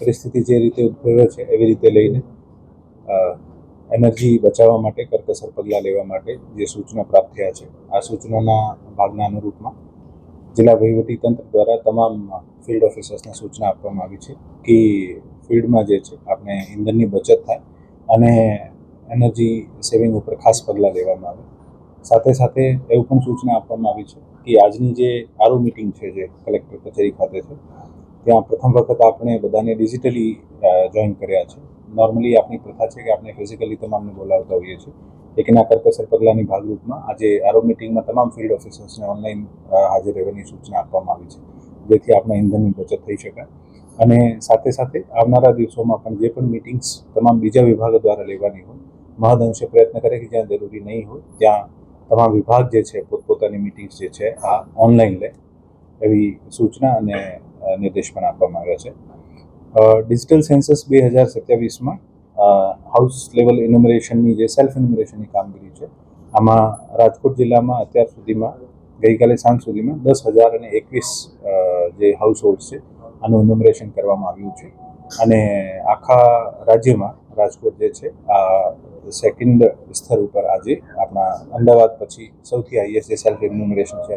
પરિસ્થિતિ જે રીતે ઉદ્ભવે છે એવી રીતે લઈને એનર્જી બચાવવા માટે કરકસર પગલાં લેવા માટે જે સૂચના પ્રાપ્ત થયા છે આ સૂચનાના ભાગના અનુરૂપમાં જિલ્લા વહીવટીતંત્ર દ્વારા તમામ ફિલ્ડ ઓફિસર્સને સૂચના આપવામાં આવી છે કે ફિલ્ડમાં જે છે આપણે ઇંધણની બચત થાય અને એનર્જી સેવિંગ ઉપર ખાસ પગલાં લેવામાં આવે. સાથે સાથે એવું પણ સૂચના આપવામાં આવી છે કે આજની જે આરઓ મિટિંગ છે જે કલેક્ટર કચેરી ખાતે છે ત્યાં પ્રથમ વખત આપણે બધાને ડિજિટલી જોઈન કર્યા છે. નોર્મલી આપણી પ્રથા છે કે આપણે ફિઝિકલી તમામને બોલાવતા હોઈએ છીએ. લેકિન આ કરકસર પગલાંની ભાગરૂપમાં આજે આરઓ મિટિંગમાં તમામ ફિલ્ડ ઓફિસર્સને ઓનલાઈન હાજર રહેવાની સૂચના આપવામાં આવી છે, જેથી આપણે ઇંધણની બચત થઈ શકે. અને સાથે સાથે આવનારા દિવસોમાં પણ જે પણ મિટિંગ્સ તમામ બીજા વિભાગો દ્વારા લેવાની હોય મહદઅંશે પ્રયત્ન કરે કે જ્યાં જરૂરી નહીં હોય ત્યાં તમામ વિભાગ જે છે પોતપોતાની મિટિંગ્સ જે છે આ ઓનલાઈન લે એવી સૂચના અને નિર્દેશ પણ આપવામાં આવ્યા છે. ડિજિટલ સેન્સસ 2027માં હાઉસ લેવલ ઇન્યુમરેશનની જે સેલ્ફ ઇન્યુમરેશનની કામગીરી છે આમાં રાજકોટ જિલ્લામાં અત્યાર સુધીમાં ગઈકાલે સાંજ સુધીમાં 10,021 જે હાઉસ હોલ્ડ છે આનું ઇન્યુમરેશન કરવામાં આવ્યું છે. અને આખા રાજ્યમાં રાજકોટ જે છે આ સેકન્ડ સ્તર ઉપર આજે આપણા અમદાવાદ પછી સૌથી હાઈએસ્ટ જે સેલ્ફ ઇન્યુમરેશન છે.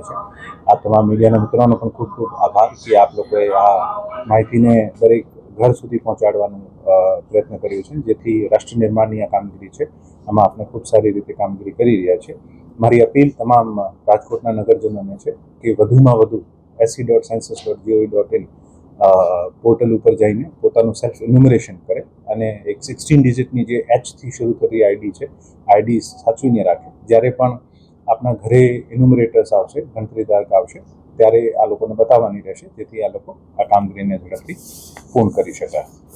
આ તમામ મીડિયાના મિત્રોનો પણ ખૂબ ખૂબ આભાર કે આપ લોકોએ આ માહિતીને દરેક ઘર સુધી પહોંચાડવાનું પ્રયત્ન કર્યો છે, જેથી રાષ્ટ્ર નિર્માણની આ કામગીરી છે આમાં આપણે ખૂબ સારી રીતે કામગીરી કરી રહ્યા છીએ. મારી અપીલ તમામ રાજકોટના નગરજનોને છે કે વધુમાં વધુ se.census.gov.in પોર્ટલ ઉપર જઈને પોતાનું સેલ્ફ ઇન્યુમરેશન કરે અને એક 16 ડિજિટની જે એચથી શરૂ થતી આઈડી છે આઈડી સાચવીને રાખે. જ્યારે પણ આપણા ઘરે ઇન્યુમરેટર્સ આવશે, ગણતરીદારક આવશે, ત્યારે આ લોકોને બતાવવાની રહેશે, જેથી આ લોકો આ કામગીરીને ઝડપથી પૂર્ણ કરી શકાય.